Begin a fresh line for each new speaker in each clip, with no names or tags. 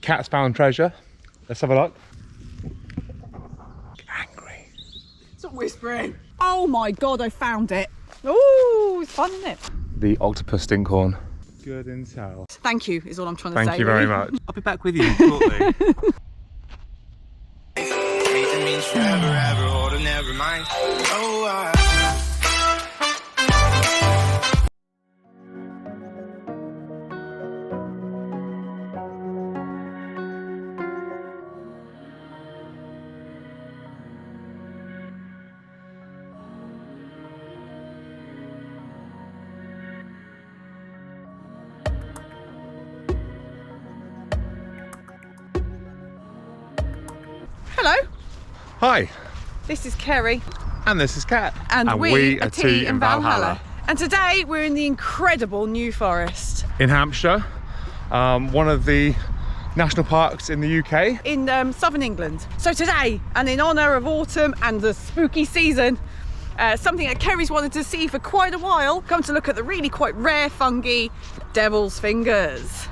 Cat's found treasure. Let's have a look. Angry.
Stop whispering. Oh my God, I found it. Ooh, it's fun, isn't it?
The octopus stinkhorn. Good intel.
Thank you is all I'm trying to say.
Thank you very
really.
much. I'll be back with you shortly.
Hello.
Hi.
This is Kerry.
And this is Kat.
And we are Tea in Valhalla. And today we're in the incredible New Forest.
In Hampshire, one of the national parks in the UK.
In southern England. So today, and in honour of autumn and the spooky season, something that Kerry's wanted to see for quite a while, come to look at the really quite rare fungi, devil's fingers.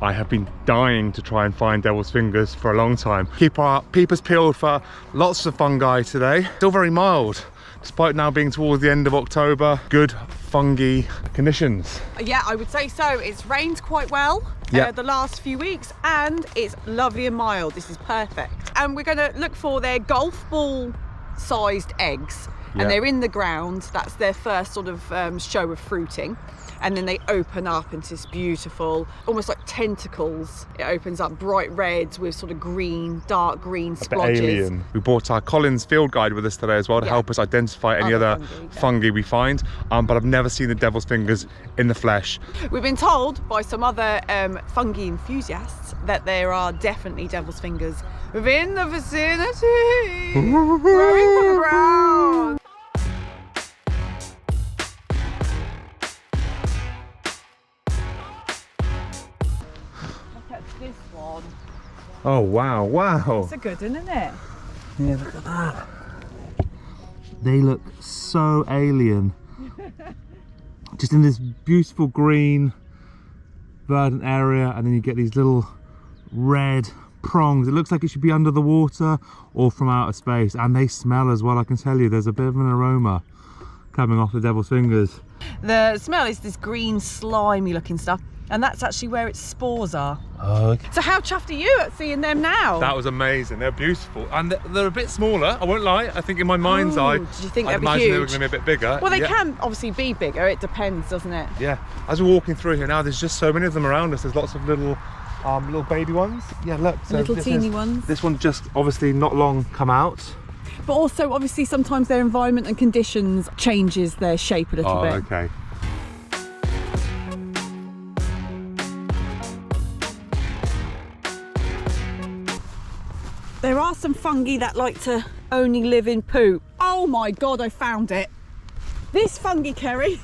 I have been dying to try and find devil's fingers for a long time. Keep our peepers peeled for lots of fungi today. Still very mild, despite now being towards the end of October. Good fungi conditions.
Yeah, I would say so. It's rained quite well the last few weeks, and it's lovely and mild. This is perfect. And we're going to look for their golf ball sized eggs. And they're in the ground. That's their first sort of show of fruiting. And then they open up into this beautiful, almost like tentacles. It opens up bright reds with sort of green, dark green splodges.
Alien. We brought our Collins field guide with us today as well to help us identify any other fungi we find. But I've never seen the devil's fingers in the flesh. We've
been told by some other fungi enthusiasts that there are definitely devil's fingers within the vicinity, growing from the ground. This one.
Oh wow, wow.
It's a good one, isn't it?
Yeah, look at that. They look so alien. Just in this beautiful green verdant area, and then you get these little red prongs. It looks like it should be under the water or from outer space, and they smell as well. I can tell you there's a bit of an aroma coming off the devil's fingers.
The smell is this green slimy looking stuff, and that's actually where its spores are.
Oh, okay.
So how chuffed are you at seeing them now?
That was amazing. They're beautiful, and they're a bit smaller, I won't lie. I think in my mind's eye,
did you think
I'd
they'd be
imagine
huge?
they were going to be a bit bigger.
Well, they can obviously be bigger. It depends, doesn't it?
Yeah. As we're walking through here now, there's just so many of them around us. There's lots of little baby ones. Yeah, look. So
little teeny ones.
This one's just obviously not long come out.
But also, obviously, sometimes their environment and conditions changes their shape a little bit.
Okay.
There are some fungi that like to only live in poo. Oh my God, I found it. This fungi, Kerry.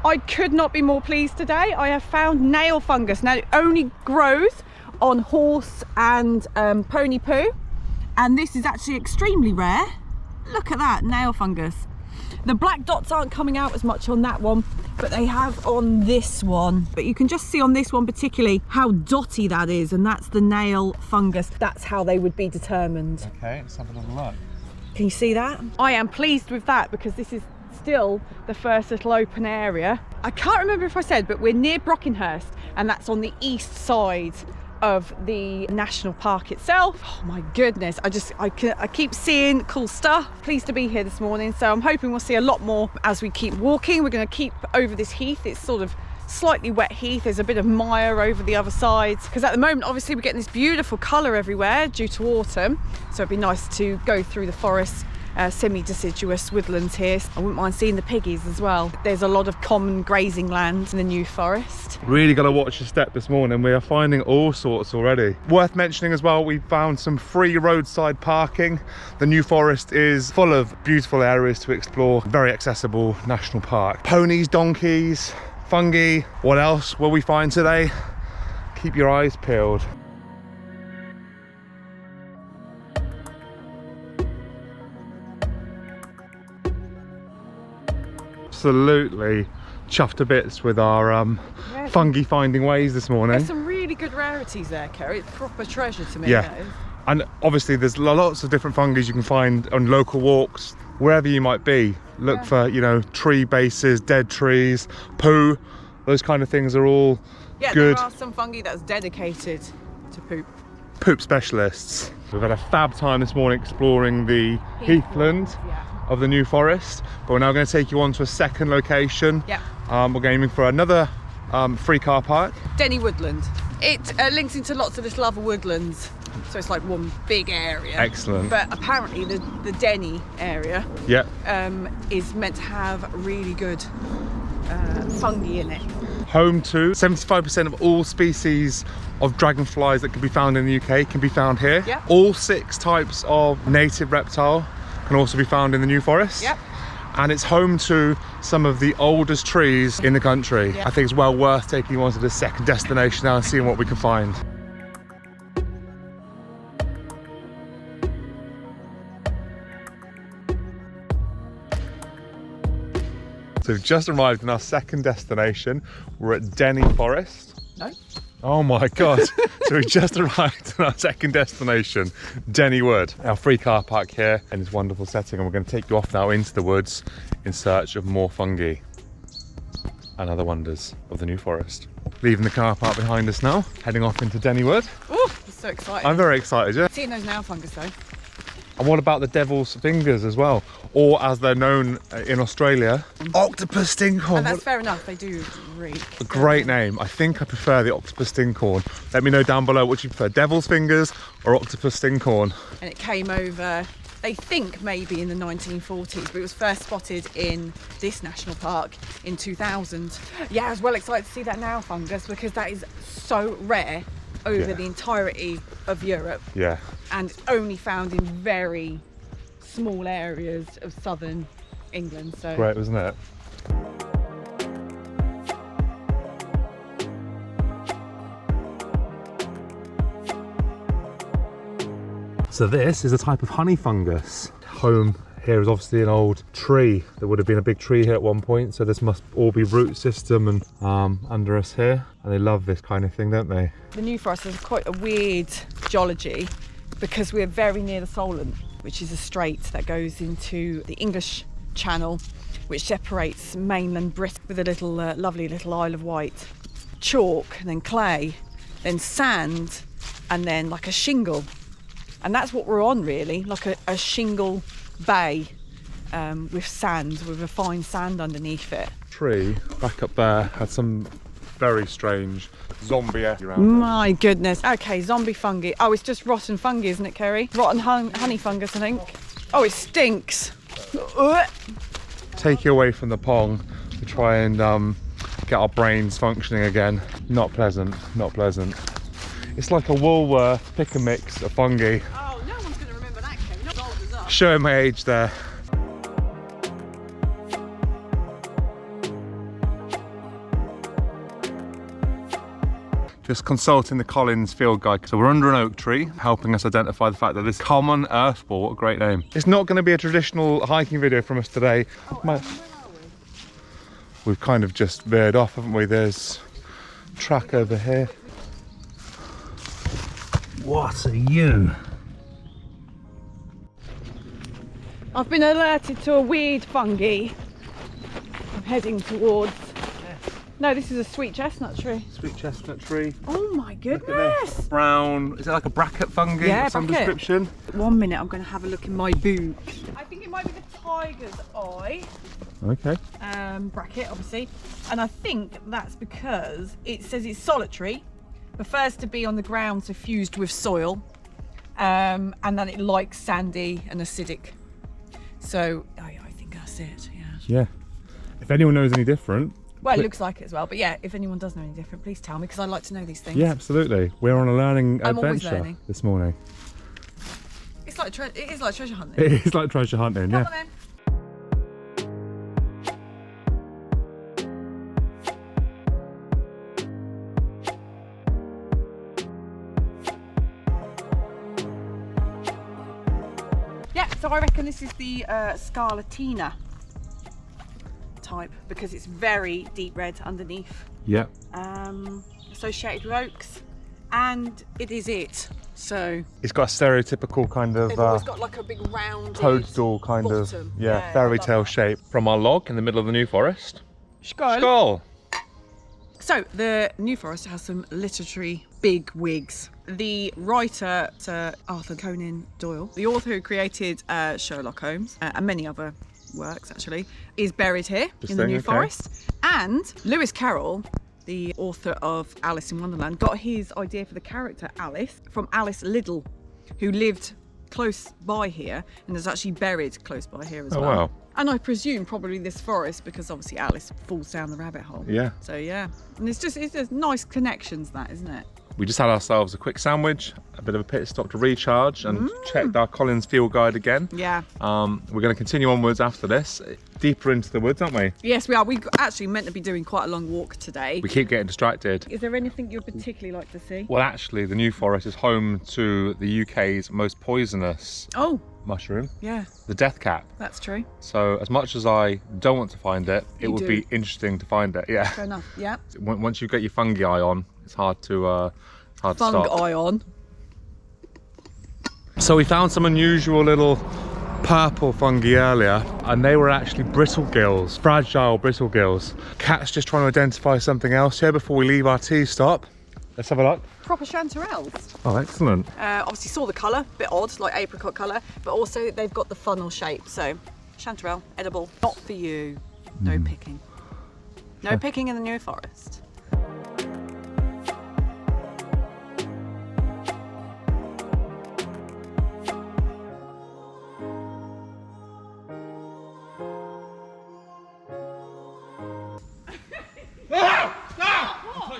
I could not be more pleased today. I have found nail fungus. Now, it only grows on horse and pony poo. And this is actually extremely rare. Look at that, nail fungus. The black dots aren't coming out as much on that one, but they have on this one. But you can just see on this one particularly how dotty that is, and that's the nail fungus. That's how they would be determined.
Okay, let's have a little look.
Can you see that? I am pleased with that because this is still the first little open area. I can't remember if I said, but we're near Brockenhurst, and that's on the east side of the national park itself. Oh my goodness, I keep seeing cool stuff. Pleased to be here this morning, so I'm hoping we'll see a lot more as we keep walking. We're going to keep over this heath. It's sort of slightly wet heath. There's a bit of mire over the other sides because at the moment obviously we're getting this beautiful colour everywhere due to autumn, so it'd be nice to go through the forest, semi-deciduous woodlands here. I wouldn't mind seeing the piggies as well. There's a lot of common grazing land in the New Forest.
Really got to watch your step this morning. We are finding all sorts already. Worth mentioning as well, we found some free roadside parking. The New Forest is full of beautiful areas to explore. Very accessible national park. Ponies, donkeys, fungi. What else will we find today? Keep your eyes peeled. Absolutely chuffed to bits with our fungi finding ways this morning.
There's some really good rarities there, Kerry. It's proper treasure to me.
Yeah.
That is.
And obviously there's lots of different fungi you can find on local walks, wherever you might be. Look for, you know, tree bases, dead trees, poo, those kind of things are all good.
There are some fungi that's dedicated to poop.
Poop specialists. We've had a fab time this morning exploring the heathland of the New Forest, but we're now going to take you on to a second location. We're aiming for another free car park.
Denny Woodland. It links into lots of little other woodlands, so it's like one big area.
Excellent.
But apparently the Denny area is meant to have really good fungi in it.
Home to 75% of all species of dragonflies that can be found in the UK can be found here. All 6 types of native reptile can also be found in the New Forest. And it's home to some of the oldest trees in the country. I think it's well worth taking you on to this second destination now and seeing what we can find. So we've just arrived in our second destination. We're at Denny Forest.
No.
Oh my God. So we've just arrived in our second destination, Denny Wood. Our free car park here in this wonderful setting, and we're going to take you off now into the woods in search of more fungi and other wonders of the New Forest. Leaving the car park behind us now, heading off into Denny Wood.
Oh, I'm so excited.
I'm very excited, yeah.
Seeing those nail fungus though.
And what about the devil's fingers as well? Or as they're known in Australia, octopus stinkhorn.
And that's fair enough, they do reek.
A great name. I think I prefer the octopus stinkhorn. Let me know down below what you prefer, devil's fingers or octopus stinkhorn.
And it came over, they think maybe in the 1940s, but it was first spotted in this national park in 2000. Yeah, I was well excited to see that nail fungus because that is so rare over the entirety of Europe. And it's only found in very small areas of southern England. So
great, wasn't it? So this is a type of honey fungus. Home here is obviously an old tree. There would have been a big tree here at one point, so this must all be root system and under us here. And they love this kind of thing, don't they?
The New Forest is quite a weird geology because we're very near the Solent, which is a strait that goes into the English Channel, which separates mainland Britain with a little lovely little Isle of Wight. Chalk, and then clay, then sand, and then like a shingle. And that's what we're on really, like a shingle bay with sand, with a fine sand underneath it.
Tree back up there had some very strange zombie around.
My goodness. Okay, zombie fungi. Oh, it's just rotten fungi, isn't it, Kerry? Rotten honey fungus, I think. Oh, it stinks.
Take you away from the pong to try and get our brains functioning again. Not pleasant, not pleasant. It's like a Woolworth pick and mix of fungi.
Oh, no one's going to remember that, Kerry. Not old as us.
Showing my age there. Just consulting the Collins field guide. So we're under an oak tree, helping us identify the fact that this common earth ball, what a great name. It's not going to be a traditional hiking video from us today.
Oh, where are we?
We've kind of just veered off, haven't we? There's a track over here. What are you?
I've been alerted to a weird fungi. I'm heading towards... No, this is a sweet chestnut tree.
Sweet chestnut tree.
Oh my
Look at
goodness!
this. Brown, is it like a bracket fungi
Yeah,
of some
bracket.
description?
1 minute, I'm going to have a look in my boot. I think it might be the tiger's eye.
Okay.
Bracket, obviously. And I think that's because it says it's solitary, prefers to be on the ground, so fused with soil, and that it likes sandy and acidic. So I think that's it,
Yeah. If anyone knows any different,
well, it looks like it as well, but yeah, if anyone does know any different, please tell me, because I like to know these things.
yeah, absolutely. We're on a learning
I'm always
adventure
learning.
this morning.
It is like treasure hunting.
It is like treasure hunting,
Come
yeah.
on then. Yeah, so I reckon this is the Scarlatina type because it's very deep red underneath.
Yeah.
Associated with oaks, and it is it. So
it's got a stereotypical kind of
they've always got like a big round
toadstool kind
bottom.
of fairy tale shape from our log in the middle of the New Forest.
Skull.
Skull.
So the New Forest has some literary big wigs. The writer, Sir Arthur Conan Doyle, the author who created Sherlock Holmes and many other works actually, is buried here in the New Forest. And Lewis Carroll, the author of Alice in Wonderland, got his idea for the character Alice from Alice Liddell, who lived close by here and is actually buried close by here as well.
Wow.
And I presume probably this forest, because obviously Alice falls down the rabbit hole.
Yeah.
So yeah, and it's just nice connections, that, isn't it?
We just had ourselves a quick sandwich, a bit of a pit stop to recharge, and checked our Collins field guide again.
Yeah.
We're going to continue onwards after this, deeper into the woods, aren't we?
Yes, we are. We actually meant to be doing quite a long walk today.
We keep getting distracted.
Is there anything you'd particularly like to see?
Well, actually, the New Forest is home to the UK's most poisonous mushroom, the death cap.
That's true.
So as much as I don't want to find it, it would
do.
be interesting to find it. Yeah.
Fair enough. Yeah.
Once you get your fungi eye on, it's hard to stop.
Fungi on.
So we found some unusual little purple fungi earlier, and they were actually brittle gills, fragile brittle gills. Kat's just trying to identify something else here before we leave our tea stop. Let's have a look.
Proper chanterelles.
Oh, excellent.
Obviously saw the colour, bit odd, like apricot colour, but also they've got the funnel shape. So chanterelle, edible, not for you. No picking. No picking in the New Forest.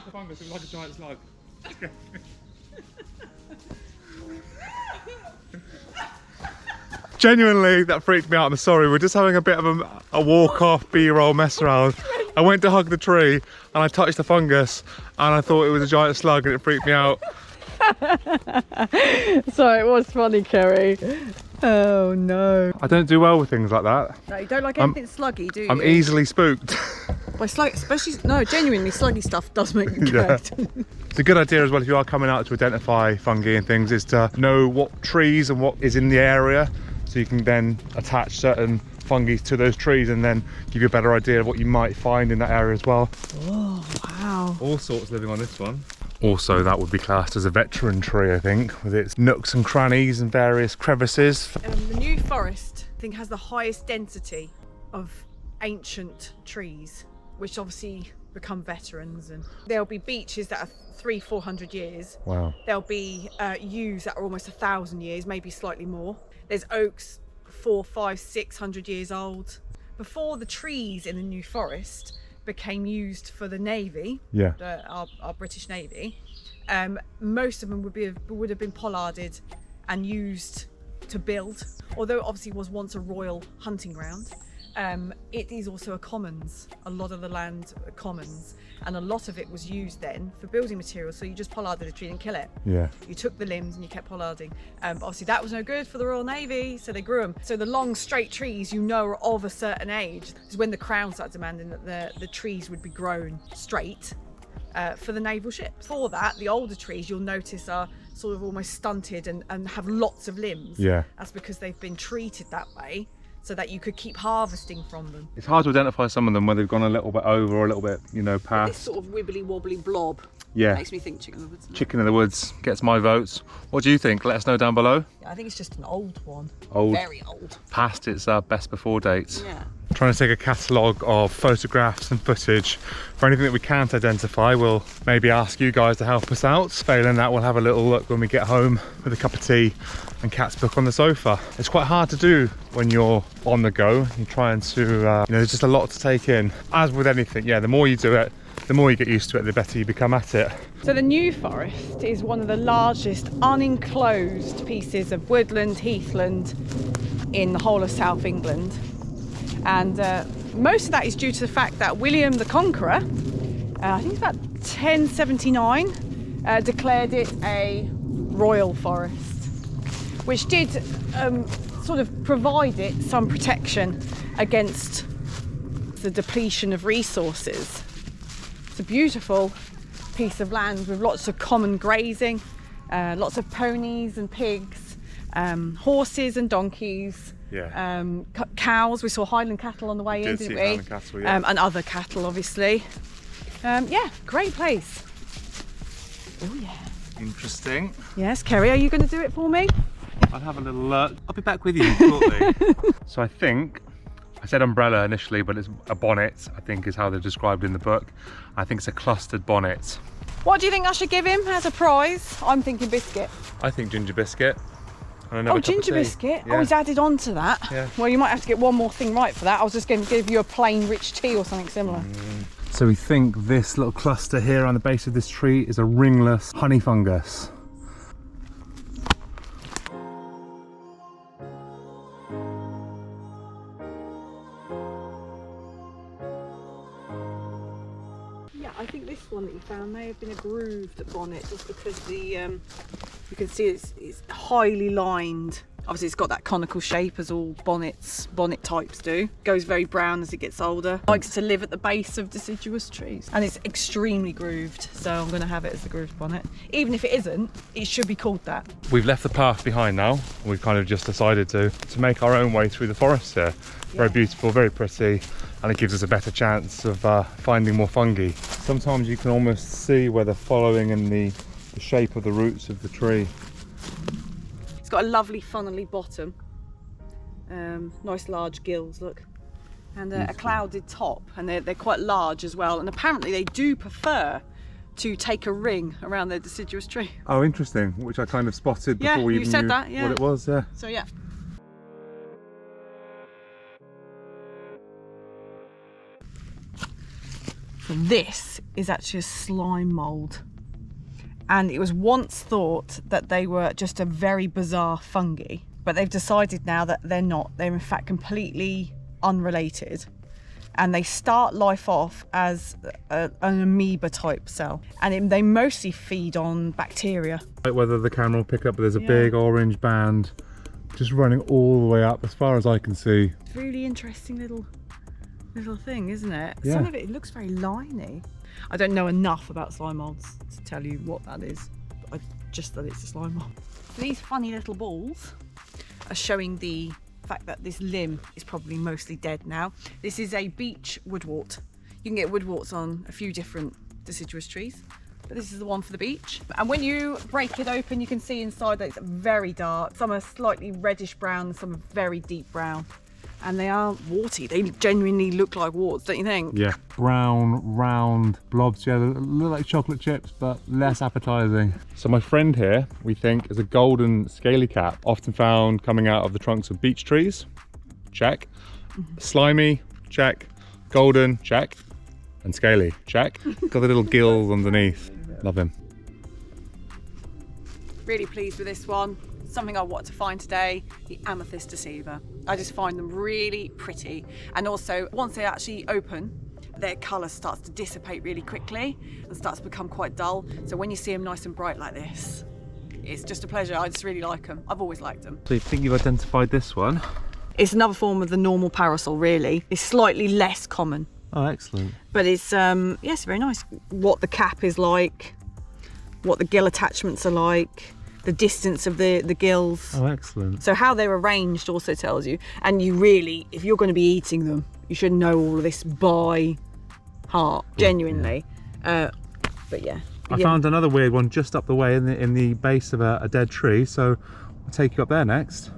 The fungus, it was like a giant slug. Genuinely, that freaked me out. I'm sorry, we're just having a bit of a walk-off B-roll mess around. I went to hug the tree and I touched the fungus and I thought it was a giant slug and it freaked me out.
So it was funny, Kerry. Oh no.
I don't do well with things like that.
No, you don't like anything sluggy, do you?
I'm easily spooked.
By slug, especially, no, genuinely sluggy stuff does make me correct.
It's a good idea as well if you are coming out to identify fungi and things, is to know what trees and what is in the area, so you can then attach certain fungi to those trees and then give you a better idea of what you might find in that area as well.
Oh wow.
All sorts living on this one. Also, that would be classed as a veteran tree, I think, with its nooks and crannies and various crevices.
The New Forest, I think, has the highest density of ancient trees, which obviously become veterans, and there'll be beeches that are 300-400 years.
Wow.
There'll be yews that are almost 1,000 years, maybe slightly more. There's oaks 400, 500, 600 years old. Before the trees in the New Forest became used for the Navy, our British Navy, most of them would have been pollarded and used to build. Although obviously it was once a royal hunting ground, it is also a commons. A lot of the land are commons, and a lot of it was used then for building materials. So you just pollarded a tree and kill it. Yeah. You took the limbs and you kept pollarding. But obviously that was no good for the Royal Navy, so they grew them. So the long straight trees, you know, are of a certain age. Is when the Crown started demanding that the trees would be grown straight for the naval ships. For that, the older trees you'll notice are sort of almost stunted and have lots of limbs. Yeah. That's because they've been treated that way, so that you could keep harvesting from them.
It's hard to identify some of them where they've gone a little bit over or a little bit, you know, past.
This sort of wibbly wobbly blob.
Yeah.
Makes me think chicken in the woods.
Chicken in the woods gets my votes. What do you think? Let us know down below.
Yeah, I think it's just an old one.
Old.
Very old.
Past its best before dates.
Yeah.
Trying to take a catalogue of photographs and footage. For anything that we can't identify, we'll maybe ask you guys to help us out. Failing that, we'll have a little look when we get home with a cup of tea and Kat's book on the sofa. It's quite hard to do when you're on the go. You're trying to, you know, there's just a lot to take in. As with anything, yeah, the more you do it, the more you get used to it, the better you become at it.
So the New Forest is one of the largest unenclosed pieces of woodland, heathland in the whole of South England. And most of that is due to the fact that William the Conqueror, I think it's about 1079, declared it a royal forest, which did sort of provide it some protection against the depletion of resources. It's a beautiful piece of land with lots of common grazing, lots of ponies and pigs, horses and donkeys, cows. We saw Highland cattle on the way in, didn't we?
Highland cattle, yeah.
And other cattle, obviously. Yeah, great place. Oh yeah.
Interesting.
Yes, Kerry, are you going to do it for me?
I'll have a little I'll be back with you shortly. So I think, I said umbrella initially, but it's a bonnet, I think is how they're described in the book. I think it's a clustered bonnet.
What do you think I should give him as a prize? I'm thinking biscuit.
I think ginger biscuit. And
Oh, ginger biscuit.
Yeah.
Oh, he's added on to that.
Yeah.
Well, you might have to get one more thing right for that. I was just going to give you a plain rich tea or something similar.
So we think this little cluster here on the base of this tree is a ringless honey fungus.
Yeah, I think this one that you found may have been a grooved bonnet, just because the you can see it's highly lined. Obviously it's got that conical shape as all bonnet types do. Goes very brown as it gets older. Likes to live at the base of deciduous trees. And it's extremely grooved, so I'm going to have it as the grooved bonnet. Even if it isn't, it should be called that.
We've left the path behind now. We've kind of just decided to make our own way through the forest here. Very beautiful, very pretty, and it gives us a better chance of finding more fungi. Sometimes you can almost see where they're following in the shape of the roots of the tree.
It's got a lovely funnely bottom, nice large gills, look, and a clouded top, and they're quite large as well, and apparently they do prefer to take a ring around their deciduous tree.
Oh, interesting, which I kind of spotted before we even knew what it was. Yeah.
So yeah. So this is actually a slime mould. And it was once thought that they were just a very bizarre fungi, but they've decided now that they're not. They're in fact completely unrelated, and they start life off as an amoeba type cell, and they mostly feed on bacteria.
Like whether the camera will pick up, but there's a big orange band just running all the way up as far as I can see.
It's a really interesting little thing, isn't it?
Yeah.
Some of it looks very liney. I don't know enough about slime moulds to tell you what that is. I just that it's a slime mould. So these funny little balls are showing the fact that this limb is probably mostly dead now. This is a beech woodwort. You can get woodworts on a few different deciduous trees, but this is the one for the beech. And when you break it open, you can see inside that it's very dark. Some are slightly reddish brown, some are very deep brown. And they are warty. They genuinely look like warts, don't you think?
Yeah. Brown, round blobs. Yeah, they look like chocolate chips, but less appetizing. So my friend here, we think, is a golden scaly cap, often found coming out of the trunks of beech trees. Check. Slimy. Check. Golden. Check. And scaly. Check. Got the little gills underneath. Love him.
Really pleased with this one. Something I want to find today, the amethyst deceiver. I just find them really pretty, and also once they actually open, their colour starts to dissipate really quickly and starts to become quite dull. So when you see them nice and bright like this, it's just a pleasure. I just really like them. I've always liked them.
So you think you've identified this one?
It's another form of the normal parasol, really. It's slightly less common.
Oh, excellent.
But it's yes, very nice. What the cap is like, what the gill attachments are like, the distance of the gills.
Oh, excellent.
So how they're arranged also tells you. And you really, if you're going to be eating them, you should know all of this by heart, genuinely. But yeah.
I found another weird one just up the way in the base of a dead tree, so I'll take you up there next.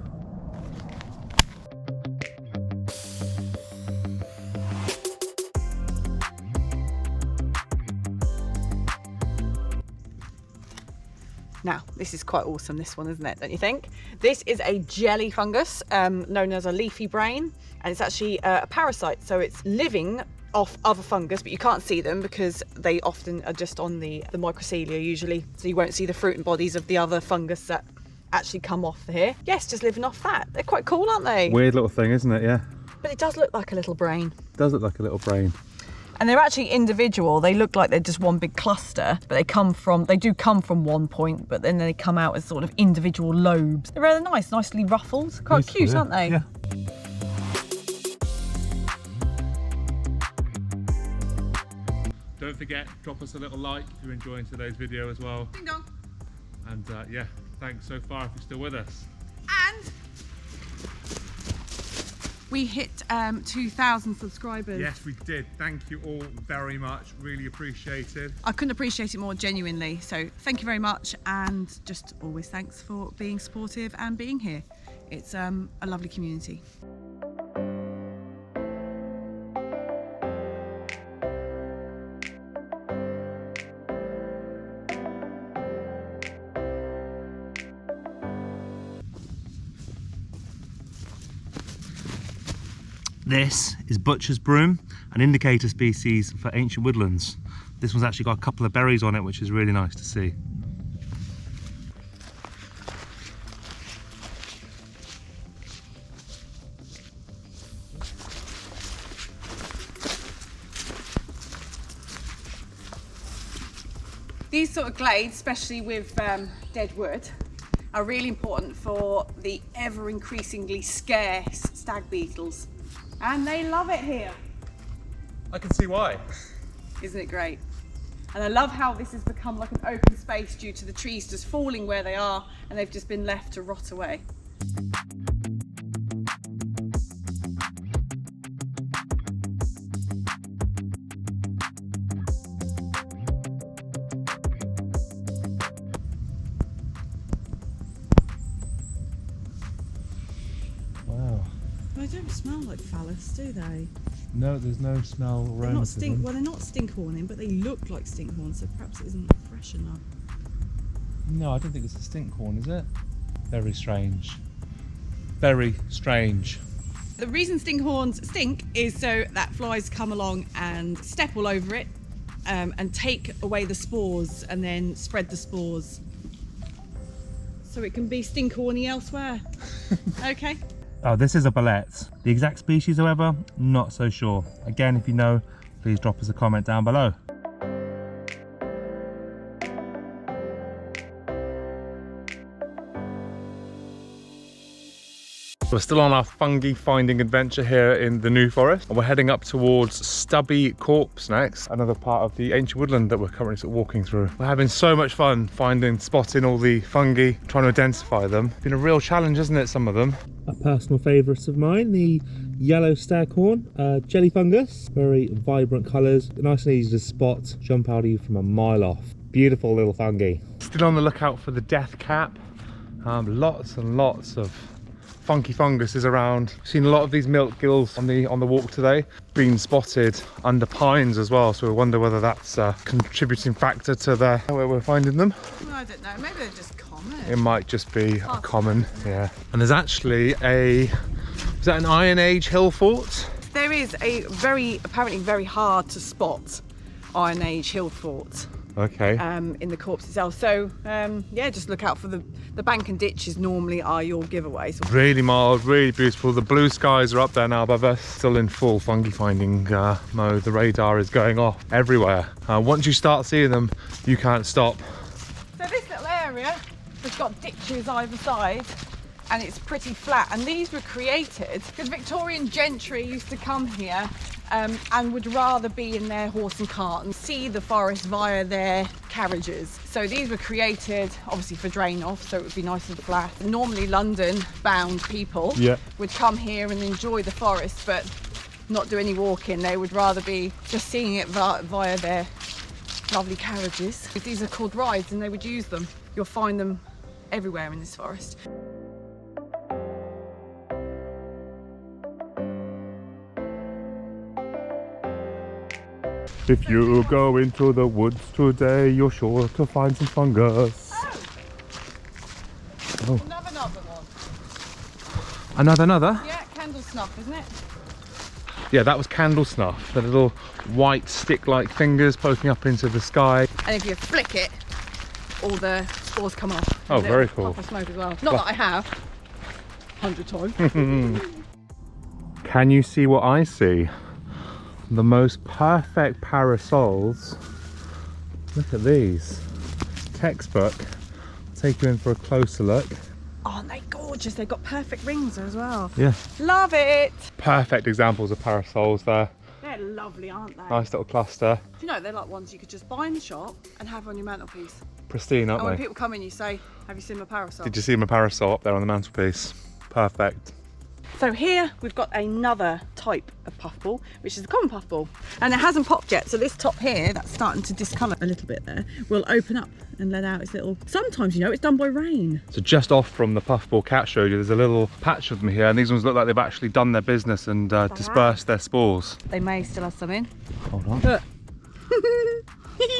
Now, this is quite awesome, this one, isn't it? Don't you think? This is a jelly fungus, known as a leafy brain, and it's actually a parasite. So it's living off other fungus, but you can't see them because they often are just on the mycelium usually. So you won't see the fruit and bodies of the other fungus that actually come off here. Yes, just living off that. They're quite cool, aren't they?
Weird little thing, isn't it? Yeah.
But it does look like a little brain.
It does look like a little brain.
And they're actually individual. They look like they're just one big cluster, but they do come from one point, but then they come out as sort of individual lobes. They're rather nice, nicely ruffled. Quite cute,
yeah.
Aren't they?
Yeah. Don't forget, drop us a little like if you're enjoying today's video as well.
Ding dong.
And yeah, thanks so far if you're still with us.
And we hit 2,000 subscribers.
Yes, we did. Thank you all very much. Really appreciated.
I couldn't appreciate it more, genuinely. So thank you very much, and just always thanks for being supportive and being here. It's a lovely community.
This is butcher's broom, an indicator species for ancient woodlands. This one's actually got a couple of berries on it, which is really nice to see.
These sort of glades, especially with dead wood, are really important for the ever increasingly scarce stag beetles. And they love it here.
I can see why.
Isn't it great? And I love how this has become like an open space due to the trees just falling where they are, and they've just been left to rot away.
Wow.
They don't smell like phallus, do they?
No, there's no smell around.
Well, they're not stinkhorning, but they look like stinkhorn, so perhaps it isn't fresh enough.
No, I don't think it's a stinkhorn, is it? Very strange. Very strange.
The reason stinkhorns stink is so that flies come along and step all over it and take away the spores and then spread the spores. So it can be stinkhorny elsewhere. Okay.
Oh, this is a bolete. The exact species, however, not so sure. Again, if you know, please drop us a comment down below. We're still on our fungi finding adventure here in the New Forest, and we're heading up towards Stubby Corpse next, another part of the ancient woodland that we're currently sort of walking through. We're having so much fun spotting all the fungi, trying to identify them. It's been a real challenge, isn't it, some of them? A personal favourite of mine, the yellow staghorn, jelly fungus, very vibrant colours, nice and easy to spot, jump out at you from a mile off. Beautiful little fungi. Still on the lookout for the death cap. Lots and lots of funky fungus is around. Seen a lot of these milk gills on the walk today. Been spotted under pines as well, so we wonder whether that's a contributing factor to where we're finding them.
Well, I don't know, maybe they're just common.
It might just be a common, yeah. And there's actually is that an Iron Age hill fort?
There is a apparently very hard to spot Iron Age hill fort.
Okay.
In the corpse itself. So yeah, just look out for the bank and ditches normally are your giveaways.
Really mild, really beautiful. The blue skies are up there now above us. Still in full fungi finding mode. The radar is going off everywhere. Once you start seeing them, you can't stop.
So this little area has got ditches either side, and it's pretty flat. And these were created because Victorian gentry used to come here and would rather be in their horse and cart and see the forest via their carriages. So these were created obviously for drain off, so it would be nice and flat. Normally London bound people would come here and enjoy the forest but not do any walking. They would rather be just seeing it via their lovely carriages. These are called rides and they would use them. You'll find them everywhere in this forest.
If you go into the woods today, you're sure to find some fungus.
Oh. Another one.
Another?
Yeah, candle snuff, isn't it?
Yeah, that was candle snuff. The little white stick-like fingers poking up into the sky.
And if you flick it, all the spores come off.
Oh, very cool.
Puff of smoke as well. Not that I have 100 times.
Can you see what I see? The most perfect parasols. Look at these. Textbook. Take you in for a closer look.
Aren't they gorgeous? They've got perfect rings as well.
Yeah.
Love it.
Perfect examples of parasols there.
They're lovely, aren't they?
Nice little cluster.
Do you know, they're like ones you could just buy in the shop and have on your mantelpiece.
Pristine, aren't
And when
they?
people come in, you say, have you seen my parasol?
Did you see my parasol up there on the mantelpiece? Perfect.
So here we've got another type of puffball, which is the common puffball, and it hasn't popped yet. So this top here, that's starting to discolour a little bit there, will open up and let out its little. Sometimes, you know, it's done by rain.
So just off from the puffball Kat showed you, there's a little patch of them here, and these ones look like they've actually done their business and dispersed their spores.
They may still have some in.
Hold on.
But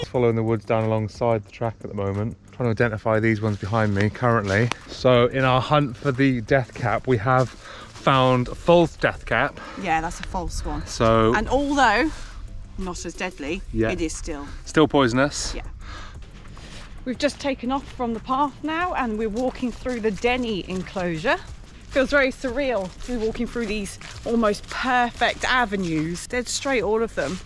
Following the woods down alongside the track at the moment, trying to identify these ones behind me currently. So in our hunt for the death cap, we have found a false death cap.
yeah, that's a false one.
So
And although not as deadly,
Yeah.
it is still.
still poisonous.
Yeah. We've just taken off from the path now and we're walking through the Denny enclosure. Feels very surreal to be walking through these almost perfect avenues. Dead straight, all of them.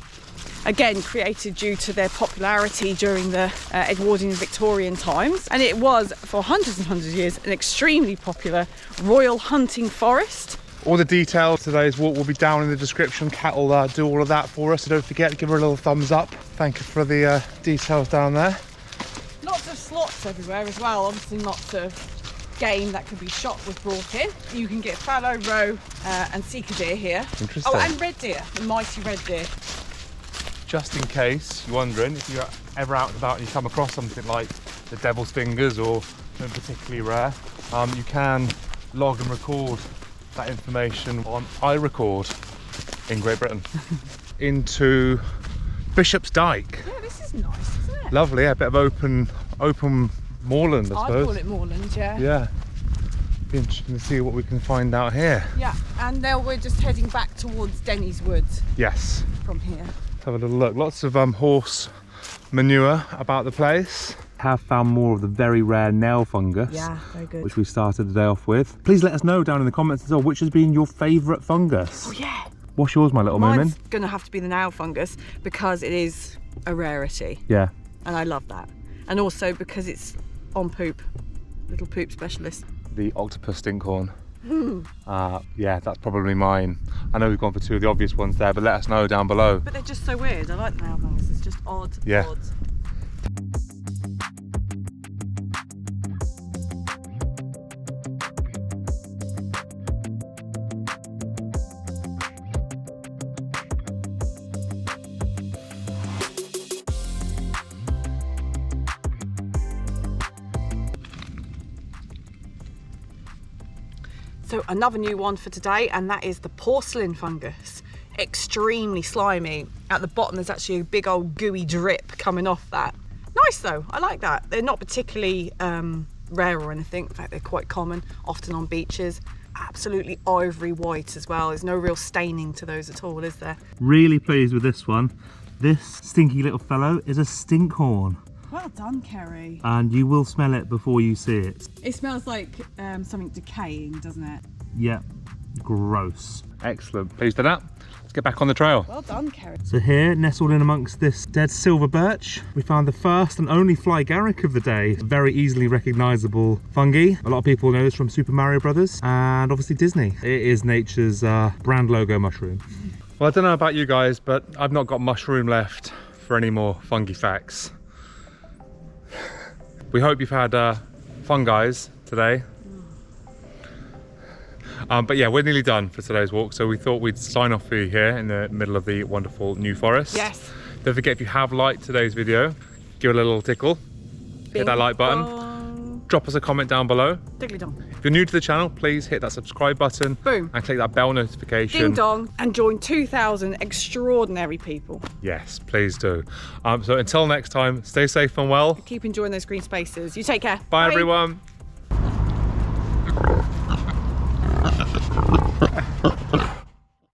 Again, created due to their popularity during the Edwardian and Victorian times. And it was, for hundreds and hundreds of years, an extremely popular royal hunting forest.
All the details of today's walk will be down in the description. Kat will do all of that for us, so don't forget to give her a little thumbs up. Thank you for the details down there.
Lots of slots everywhere as well. Obviously lots of game that could be shot was brought in. You can get fallow, roe and sika deer here.
Interesting.
Oh, and red deer, the mighty red deer.
Just in case you're wondering, if you're ever out and about and you come across something like the devil's fingers or something particularly rare, you can log and record that information on iRecord in Great Britain. Into Bishop's Dyke.
Yeah, this is nice, isn't it?
Lovely, yeah, a bit of open moorland, I
I'd
suppose.
call it moorland, yeah.
Yeah. Be interesting to see what we can find out here.
Yeah, and now we're just heading back towards Denny's Woods
Yes.
from here.
Let's have a little look. Lots of horse manure about the place. Have found more of the very rare nail fungus.
Yeah, very good.
Which we started the day off with. Please let us know down in the comments as well which has been your favourite fungus.
Oh yeah.
What's yours, my little moomin?
Mine's gonna have to be the nail fungus because it is a rarity.
Yeah.
And I love that. And also because it's on poop, little poop specialist.
The octopus stinkhorn. Yeah, that's probably mine. I know we've gone for two of the obvious ones there, but let us know down below.
But they're just so weird. I like the nail fungus. It's just odd.
Yeah.
Odd. So another new one for today, and that is the porcelain fungus. Extremely slimy. At the bottom there's actually a big old gooey drip coming off that. Nice though, I like that. They're not particularly rare or anything. In fact, they're quite common, often on beaches. Absolutely ivory white as well. There's no real staining to those at all, is there?
Really pleased with this one. This stinky little fellow is a stinkhorn.
Well done, Kerry.
And you will smell it before you see it.
It smells like something decaying, doesn't it?
Yeah, gross. Excellent, pleased with that. Let's get back on the trail.
Well done, Kerry.
So here, nestled in amongst this dead silver birch, we found the first and only fly garrick of the day. Very easily recognisable fungi. A lot of people know this from Super Mario Brothers and obviously Disney. It is nature's brand logo mushroom. Well, I don't know about you guys, but I've not got mushroom left for any more fungi facts. We hope you've had fungi today. But yeah, we're nearly done for today's walk, so we thought we'd sign off for you here in the middle of the wonderful New Forest.
Yes.
Don't forget, if you have liked today's video, give it a little tickle, hit that like button, drop us a comment down below.
Diggly dong.
If you're new to the channel, please hit that subscribe button. Boom. And click that bell notification.
Ding dong. And join 2,000 extraordinary people.
Yes, please do. So until next time, stay safe and well.
Keep enjoying those green spaces. You take care.
Bye. Everyone.